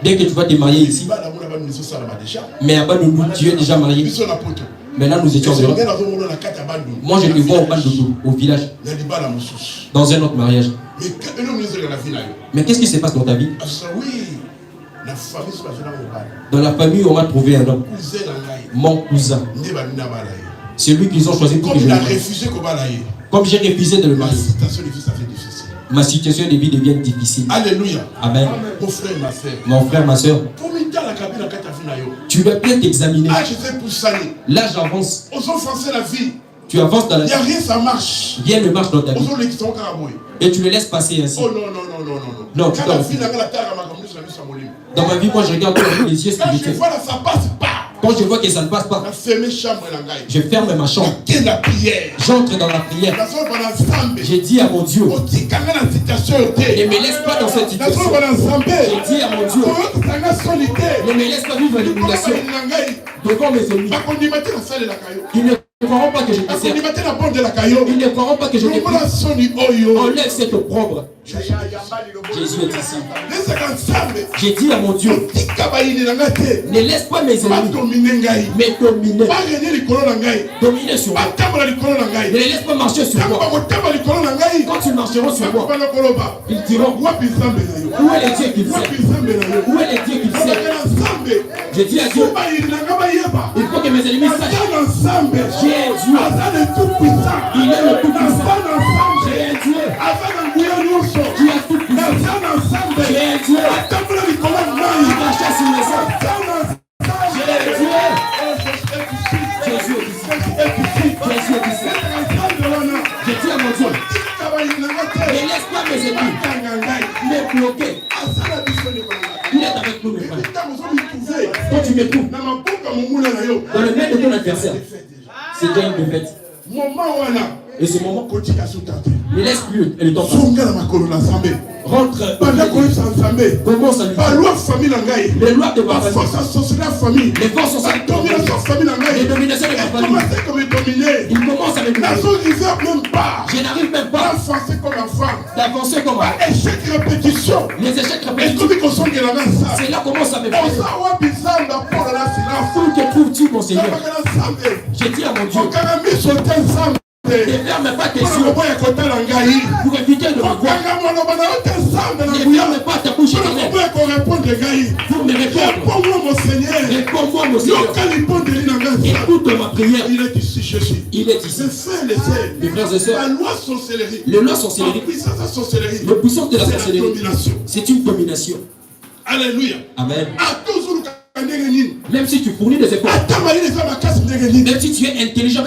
Dès que tu vas te marier ici, mais à Bandundu, tu es déjà marié. Maintenant nous étions dehors. Moi je te vois au Bandundu, au village, dans un autre mariage. Mais qu'est-ce qui se passe dans ta vie? Dans la famille, on m'a trouvé un homme. Mon cousin. C'est lui qu'ils ont choisi pour que je le marie. Comme j'ai refusé de le marier, ma situation de vie devient difficile. Alléluia. Amen. Mon frère, ma soeur. Tu dois bien t'examiner. L'âge avance. Tu avances dans la vie. Il n'y a rien, ça marche. Rien ne marche dans ta vie. Et tu le laisses passer ainsi. Oh non, non, non, non, non. Non, tu dois. Dans ma vie, moi je regarde les yeux spirituels. Ça passe pas. Quand je vois que ça ne passe pas, je ferme ma chambre. J'entre dans la prière. J'ai dit à mon Dieu, ne me laisse pas dans cette situation. J'ai dit à mon Dieu, ne me laisse pas vivre l'humiliation devant mes ennemis. Ils ne croiront pas que je te sers. Ils ne croiront pas que je te prie. Enlève cette opprobre. Jésus est ici. J'ai dit à mon Dieu, ne laisse pas mes ennemis mais dominer. Dominer sur moi. Ne les laisse pas marcher sur moi. Quand ils marcheront sur moi, ils diront, où est le Dieu qu'ils servent? Où est le Dieu qu'ils servent? J'ai dit à Dieu, il faut que mes ennemis sachent. Jésus, il est le tout-puissant. Jésus, tu as tout puissant. Jésus, il marche sur les hommes. Jésus, Jésus est ici. J'ai dit à mon Dieu, ne laisse pas mes ennemis me bloquer. Il est avec nous, mes frères. Quand tu me trouves dans le main de ton adversaire, c'est déjà une défaite. Et ce moment, ne laisse plus et le temps passe. Rentre. Commence à lui. Les lois de ma famille. Les forces sociales. Les dominations de ma famille. Il commence à me dominer. Je n'arrive même pas d'avancer comme un échec répétition. Les échecs répétitions. C'est là commence à me faire. Où te trouves-tu, mon Seigneur? J'ai dit à mon Dieu, ne ferme pas tes yeux pour éviter de me voir. Ne ferme pas ta bouche pour me répondre. Réponds-moi, mon Seigneur. Écoute ma prière. Il est ici, Jésus. Il est ici. Mes frères et sœurs, la loi sorcellerie. Les lois sorcellerie. Le puissance de la sorcellerie. C'est une domination. Alléluia. Amen. Même si tu fournis des efforts, même si tu es intelligent,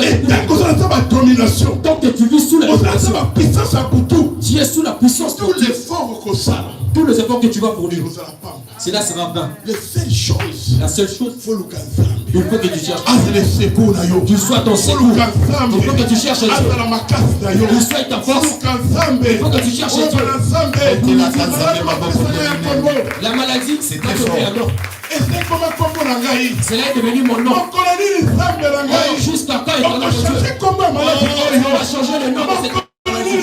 tant que tu vis sous la domination, tu es sous la puissance de Dieu. Tous les efforts que tu vas fournir, cela sera vain. La seule chose, il faut que tu cherches. Tu sois ton secours. Il faut que tu cherches Dieu. Tu sois ta force. Il faut que tu cherches Dieu. La maladie, c'est très fort. Cela est devenu mon nom. Jusqu'à quand éternel mon Dieu? On va changer le nom de cette maladie.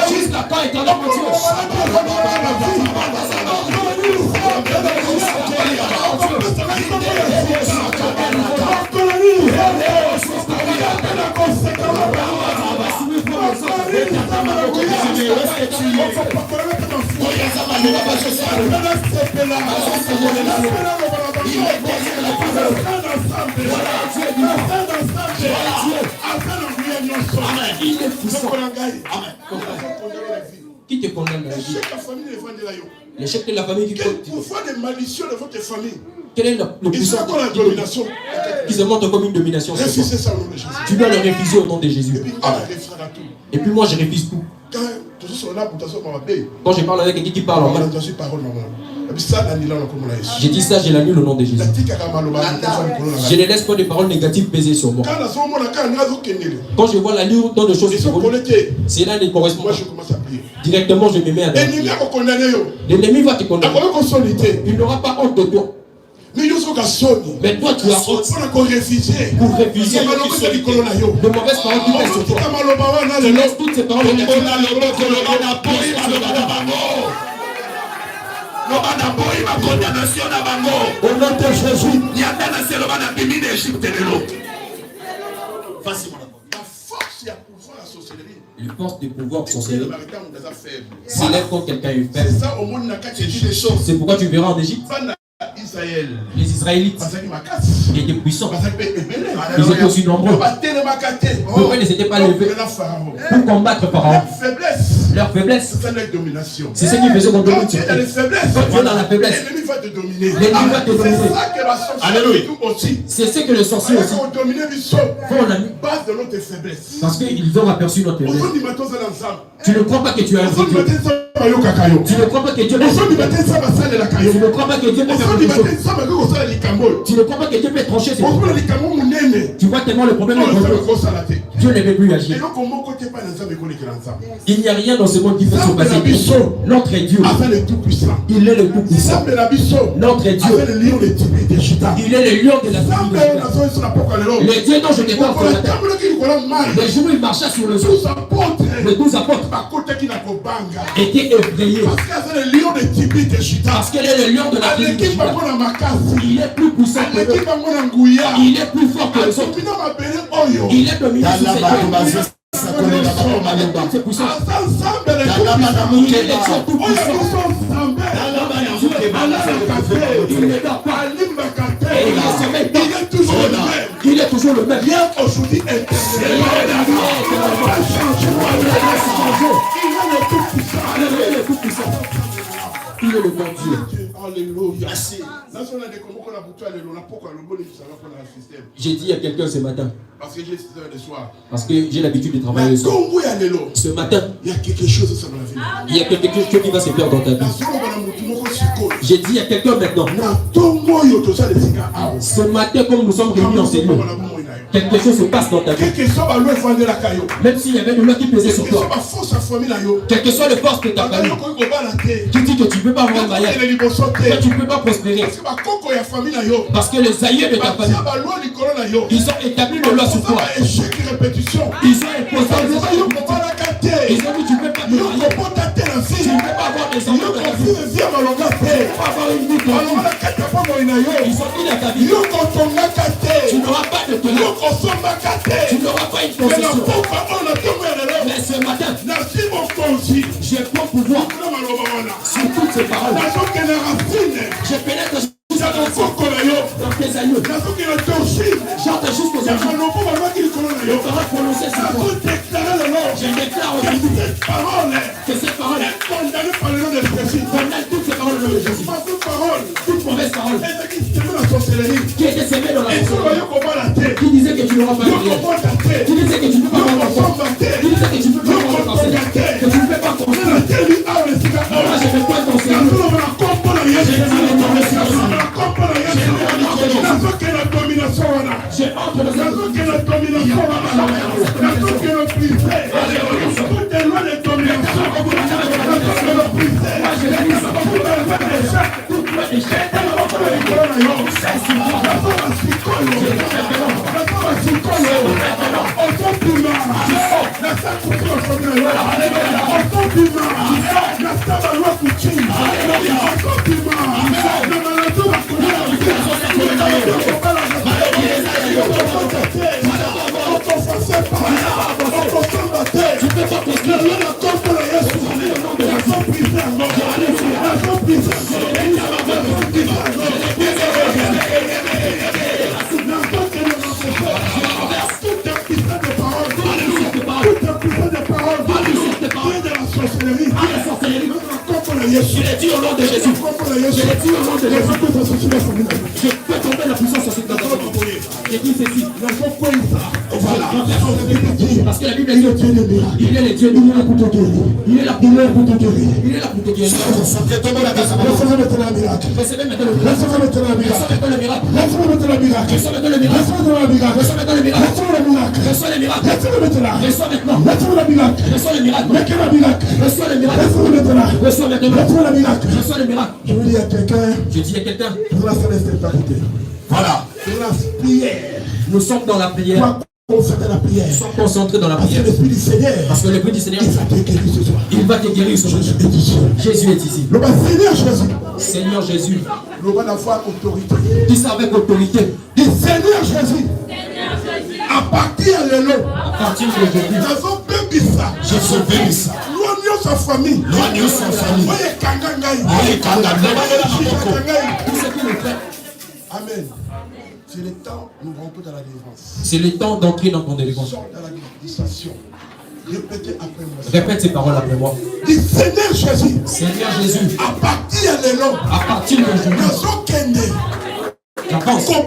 Jusqu'à quand éternel mon Dieu? Il est puissant. Qui te condamne la vie? L'échec de la famille qui quel pouvoir de malicieux de votre famille? Quel est le puissant qui se montre comme une domination sur toi? Ça au nom de Jésus. Tu dois le refuser au nom de Jésus. Et puis moi je refuse tout. Quand je parle avec quelqu'un qui parle en mal, j'ai dit ça, je l'annule au nom de Jésus. Je ne laisse pas de paroles négatives peser sur moi. Quand je vois la lueur dans de choses qui volent, cela ne correspond pas. Directement je me mets à l'ennemi. L'ennemi va te condamner. Il n'aura pas honte de toi. Mais toi tu as honte pour refuser de mauvaises paroles qui pèsent sur toi. Tu laisses toutes ces paroles négatives. Au nom de Jésus. Les forces de pouvoir sorcellerie s'élèvent quand quelqu'un est faible. C'est pourquoi tu verras en Égypte les Israélites étaient puissants. Ils étaient aussi nombreux. Pourquoi ils ne s'étaient pas levés pour combattre Pharaon? Leur faiblesse, c'est ce qui faisait qu'on domine sur eux. Quand tu es dans la faiblesse, l'ennemi va te dominer. Alléluia. C'est ce que le sorcier aussi font en ami. Parce qu'ils ont aperçu notre faiblesse. Tu ne crois pas que tu as un Dieu. Tu ne crois pas que Dieu peut faire des choses. Tu ne crois pas que Dieu peut faire des choses. Tu ne crois pas que Dieu peut trancher ces problèmes. Tu vois tellement le problème est grand. Dieu ne veut plus agir. Il n'y a rien dans ce monde qui peut se passer. Notre Dieu, il est le tout-puissant. Notre Dieu, il est le lion de la tribu de Juda. Le Dieu dont je te parle ce matin, le jour où il marcha sur le sol, les 12 apôtres étaient effrayés. Parce qu'il est le lion de la tribu de Juda. Il est plus puissant que eux. Il est plus fort que les autres. Il est dominant sur cette terre. C'est puissant. Il est tout puissant. Il ne dort pas. Il est toujours le même. Hier, aujourd'hui, il est le tout puissant. Il est le bon Dieu. Alléluia. J'ai dit à quelqu'un ce matin. Parce que j'ai l'habitude de travailler le soir. Ce matin, il y a quelque chose qui va se faire dans ta vie. J'ai dit à quelqu'un maintenant. Ce matin, comme nous sommes réunis dans ces lieux, quelque chose se passe dans ta vie. Même s'il y avait de l'eau qui pesait sur toi, quelle que soit le force de ta famille, qui dit que tu ne peux pas avoir un mariage, que tu ne peux pas prospérer, parce que les aïeux de ta famille, ils ont établi le loi sur toi. Ils ont imposé les aïeux. Ils ont dit tu ne peux pas te marier, tu ne peux pas avoir des enfants dans ta vie, tu ne peux pas avoir une vie tranquille. Ils ont dit à ta vie, tu n'auras pas de talent, tu n'auras pas une possession. Mais ce matin, j'ai bon pouvoir sur toutes ces paroles. Je pénètre dans tes aïeux. J'entends jusqu'aux aïeux. Le parole prononcée sur toi. Je déclare aujourd'hui que ces paroles condamnent toutes ces paroles de Jésus. Toute mauvaise parole qui était sémée dans la sorcellerie, qui disait que tu n'auras pas de prière, qui disait que tu ne peux pas avoir d'enfant, qui disait que tu ne peux pas avoir de pensée, que tu ne peux pas construire. Moi je vais pas t'enseigner. J'ai honte de ça. Tu peux pas Je l'ai dit au nom de Jésus. Je l'ai dit au nom de Jésus. Je peux tomber la puissance sur cette personne. J'ai dit ceci. Voilà. Parce que la Bible dit il est le Dieu de miracles. Il est là pour te guérir. Il est là pour te guérir. Recevez maintenant le miracle. Recevez maintenant le miracle. Recevez maintenant le miracle. Recevez maintenant le miracle. Recevez maintenant le miracle. Recevez maintenant le miracle. Recevez maintenant le miracle. Recevez le miracle. Recevez le miracle. Recevez maintenant. Reçois maintenant. Recevez le miracle. Reçois le miracle. Reçois le miracle. Reçois le miracle. Reçois maintenant. Reçois maintenant. Reçois le miracle. Reçois le miracle. Je veux dire à quelqu'un. Je dis à quelqu'un. Voilà. Nous sommes dans la prière. Nous sommes concentrés dans la prière. Parce que l'Esprit du Seigneur, il va te guérir ce jour. Jésus est ici. Seigneur Jésus. Dis ça avec autorité. Seigneur Jésus. À partir de l'eau. À partir d'aujourd'hui. Je suis béni ça. Loignons sa famille. Loignons sa famille. Tout ce qui nous fait. Amen. C'est le temps, nous rentrons dans la délivrance. C'est le temps d'entrer dans ton délivrance. Dans la dispensation. Répétez après moi. Répète ces paroles après moi. Dis Seigneur Jésus. Seigneur Jésus. À partir de l'eau. À partir d'aujourd'hui. J'avance. Pour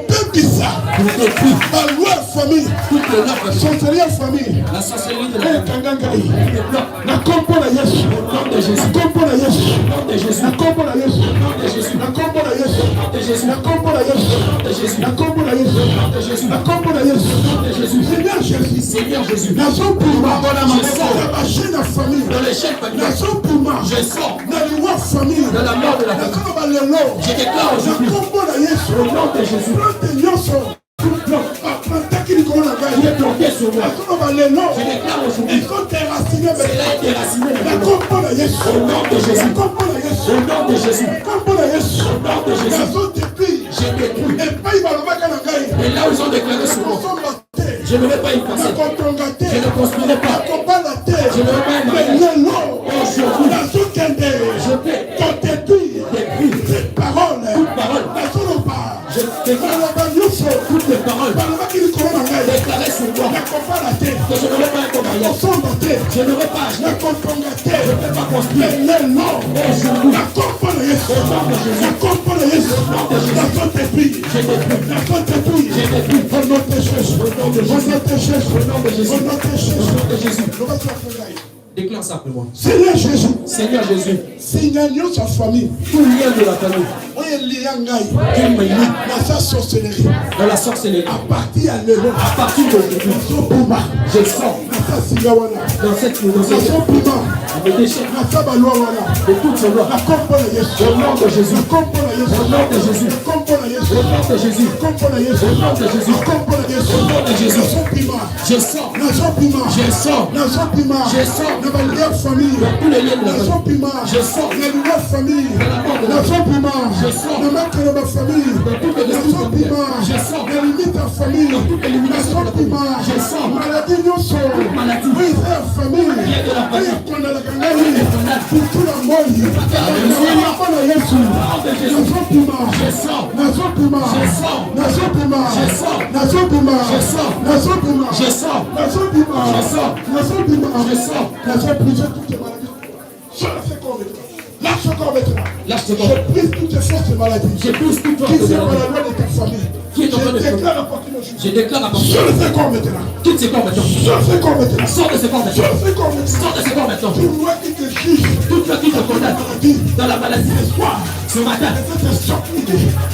détruire la loi famille. Toute la sorcellerie famille. La sorcellerie de la la compo la Yesu. Nom de Jésus. La compo la Yesu. Nom de Jésus. La compo la Yesu. Nom de Jésus. La compo la Yesu. Nom de Jésus. La compo la Yesu. Nom de Jésus. La compo la Yesu. Nom de Jésus. La compo la Yesu. Nom de Jésus. Seigneur Jésus. Seigneur Jésus. La sompima. Je sors dans la chaîne de famille. Dans l'échelle familiale. La sompima. Je sors dans les lois famille. Dans la mort de la famille. Je déclare aujourd'hui. La compo la Yesu. Au nom de Jésus. Il est planté sur moi. Je déclare aujourd'hui. Ils sont déracinés. Cela est déraciné. La compo la Yesu. Au nom de Jésus. La compo la Yesu. Au nom de Jésus. La compo la Yesu. Au nom de Jésus. Ils sont détruits. J'ai détruit. Et Et là où ils ont déclaré sur moi, je ne vais pas y passer. Je ne construirai pas. Je ne vais pas y passer. Aujourd'hui, je peux détruire cette parole. toute parole. Je déclare toutes les paroles déclarées sur moi que je ne vais pas être en mariage. Je ne vais pas agir. Je ne vais pas construire. Aujourd'hui, déclare ça pour moi. Seigneur Jésus. Seigneur Jésus. Signalons sa famille. Tout lien de la famille. Qu'il me lie dans sa sorcellerie. Dans la sorcellerie. À partir d'aujourd'hui. Je sors dans cette maison. Je me déchire de toutes ces lois. Au nom de Jésus. Au nom de Jésus. Au nom de Jésus. Au nom de Jésus. Au nom de Jésus. Je sors. Je sors. Je sors. Dans tous les liens de la famille. Je sors. famille. Je sors. Je sors. Je sors. Maladie non sort. Maladie. Oui, famille. Viens de la famille. Lâche encore maintenant. Lâche Je brise toutes les forces de maladie. Je brise toutes les Qui forces de sont dans la maladie. loi de ta famille. Qui est en train de faire. Je déclare à partir Je le fais comme maintenant. toutes ces corps maintenant. Je le fais comme maintenant. Sors de ces corps Je maintenant. le fais comme maintenant. Sors de ces corps maintenant. Toute loi qui te juge. Toute loi qui te condamne dans la maladie. Ce matin,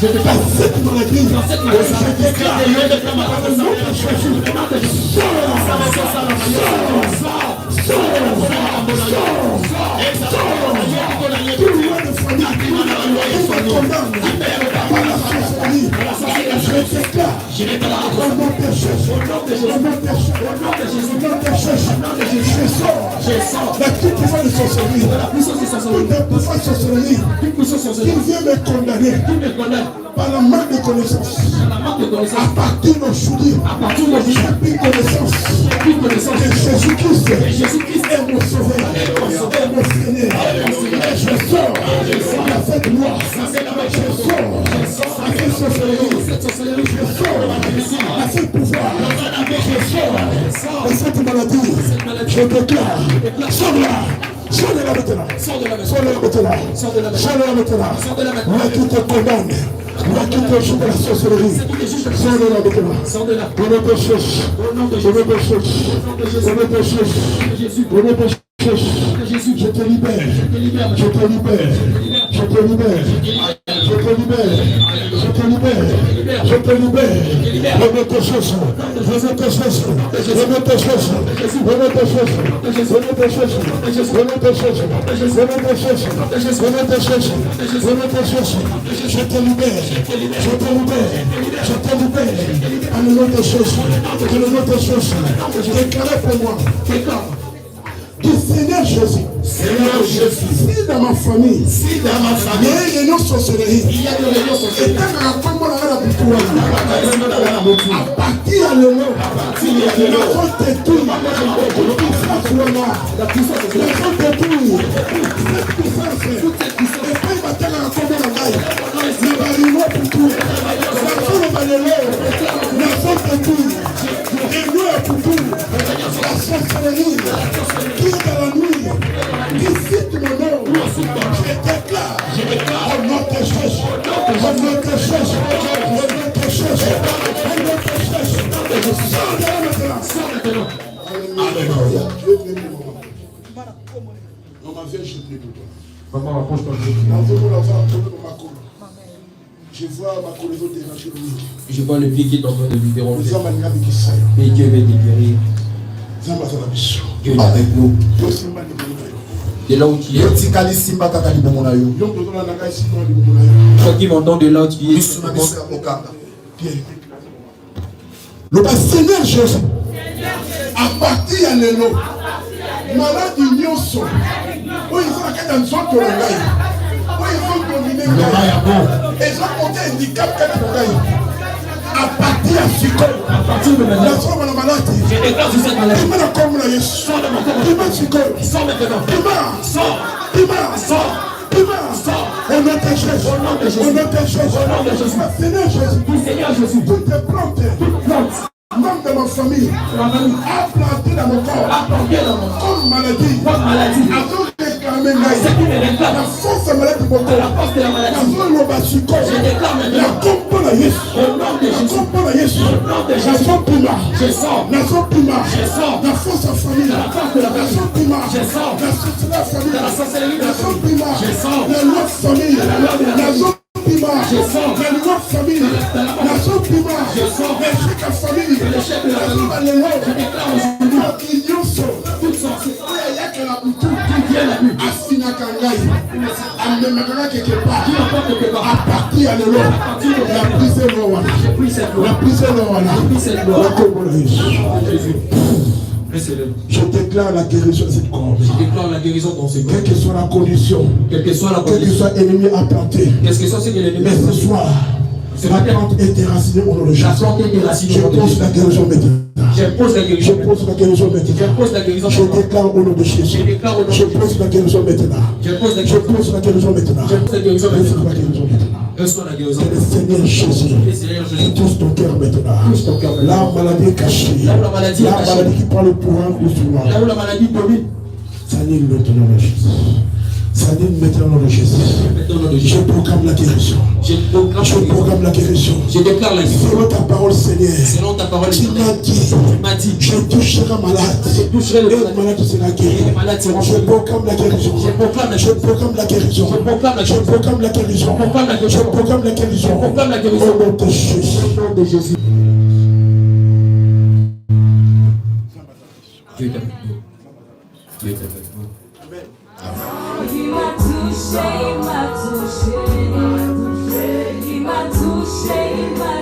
Je te passe cette maladie. dans cette maladie, Je déclare. La toute puissance de sorcellerie. Toute puissance de sorcellerie. Qui vient me condamner par la manque de connaissance. À partir d'aujourd'hui, j'ai pris connaissance de Jésus-Christ est mon sauveur, est mon Seigneur. Je sors de cette loi. Je sors de cette sorcellerie. Je sors de ce pouvoir. Je sors de cette maladie. Je déclare, sors là. Sors-le-la maintenant. Sors-le-la maintenant. Sors-le-la maintenant. Sors-le-la maintenant. Sors-le-la maintenant. Sors-le-la maintenant. Moi qui te condamne. Moi qui te joue de la sorcellerie. Sors-le-la maintenant. Sors-le-la. Au nom de Jésus. Au nom de Au nom de Jésus. Au nom de Jésus. Au nom de Jésus. Je te libère. Je te libère. Je te libère. Je te libère. Je te libère. Je te libère. Au nom de Jésus. Au nom de Jésus. Au nom de Jésus. Au nom de Jésus. Au nom de Jésus. Au nom de Jésus. Au nom de Jésus. Au nom de Jésus. Au nom de Jésus. Je te libère. Je te libère. Je te libère. En nom de Jésus. En nom de Jésus. Déclarez pour moi. Du Seigneur Jésus. Seigneur Jésus. Si dans ma famille, Si dans ma il y famille, a une réunion sorcellerie, il y a des réunions et sociales, quand on a comme on a la bouture, à partir à l'élo, la faute est tout. La puissance, la faute est tout. Cette puissance, et quand il va te la raconter la maille, il va arriver pour tout. La faute va l'élo, la faute est tout. Et nous, à pour tout. La sorcellerie, qui est dans la nuit, qui cite mon nom, je déclare, au nom de Jésus, au nom de Jésus, au nom de Jésus, au nom de Jésus, sors maintenant. Alléluia. Non, ma vieille, je prie pour toi. Maman, approche-toi. Je vois ma collégion déranger le lit. Je vois le pied qui est en train de lui déranger. Mais Et Dieu va te guérir. Dieu est avec nous. De là où tu es. Toi qui m'entends de là où tu es. Le Seigneur Jésus, à partir de l'élo, malade union sont. Oui, ils sont dans le centre de la gaille. Oui, ils sont dominés. Ils ont monté un handicap quelque chose. À partir de Chico, la forme de la maladie. Je déclare sur cette maladie. Il m'a comme la Yesu. Sors de mon corps. Il m'a Chico. Sors maintenant. Il m'a. Sors. Il m'a. Sors. Il m'a. Sors. Au nom de Jésus. Au nom de Jésus. Au nom de Jésus. Au nom de Jésus. Seigneur Jésus. Seigneur Jésus. Toutes les plantes. Même de ma famille. A planté dans mon corps. A planté dans mon corps. Comme maladie. Comme maladie. Avant de déclamer maladie. C'est qui me déclare. La force de maladie de mon corps. La force de la maladie. La force de la Chico. Je déclare maintenant. La compo la Yesu. Au nom de Jésus. La compo la Yesu. Au nom de Jésus. La force pima. Je sors. La force pima. Je sors. La force de la famille. La force de la famille. La force pima. Je sors. La force de la famille. La sorcellerie de la La force famille. pima. Je sors. La loi de famille. La loi de la famille. force pima. Je sors. La loi de famille. La force pima. Je sors. L'échec à famille. L'échec de la famille. Je déclare aujourd'hui. Ils sont. Toutes sorties. Il y a que la bouture. Qui vient la nuit. Asina Kangai. Amène quelque part. Qui emporte quelque part. À partir de l'eau. La prise est l'eau. Je prie cette loi. La prise est l'eau. Je prie cette loi. Jésus. Je déclare la guérison de cette corps. Je déclare la guérison dans ce corps. Quelle que soit la condition. Quelle que soit la Quel que condition. soit l'ennemi implanté. Qu'est-ce que c'est que l'ennemi? Mais ce soir, la plante est déracinée au nom de Jésus. La plante est déracinée Je au nom de pose Jésus. la guérison maintenant. J'impose la Je guérison. pose la guérison maintenant. J'impose la guérison. Je déclare au nom de Jésus. Je déclare au nom de Je pose la guérison maintenant. J'impose la Je guérison. pose la guérison maintenant. J'impose la guérison Reçois maintenant. la guérison maintenant. Reçois la guérison. C'est le Seigneur Jésus. Le Seigneur Jésus. Touche ton cœur maintenant. Touche ton cœur maintenant. La maladie est cachée. Là où la maladie est La cachée. maladie qui prend le pouvoir ou sur moi. Là où la maladie domine. S'anime maintenant le Jésus. S'anime maintenant le Jésus. Maintenant, dans le Je Jésus. proclame la guérison. Je proclame Je la guérison. proclame la guérison. Je déclare la guérison. Selon ta parole, Seigneur. Selon ta parole, Tu m'as dit. tu m'as dit. Je toucherai malade. Je toucherai le Et malade. le malade sera guéri. Et les malades seront Je guéris. proclame la guérison. Je proclame la Je proclame la guérison. Je proclame la Je guérison. proclame la guérison. Je proclame la Je guérison. proclame la guérison. Je proclame la guérison. Au nom de Jésus. Au nom de Jésus. Dieu est avec nous. Dieu est avec nous. Il m'a touché, il m'a touché, il m'a touché, il m'a touché, il m'a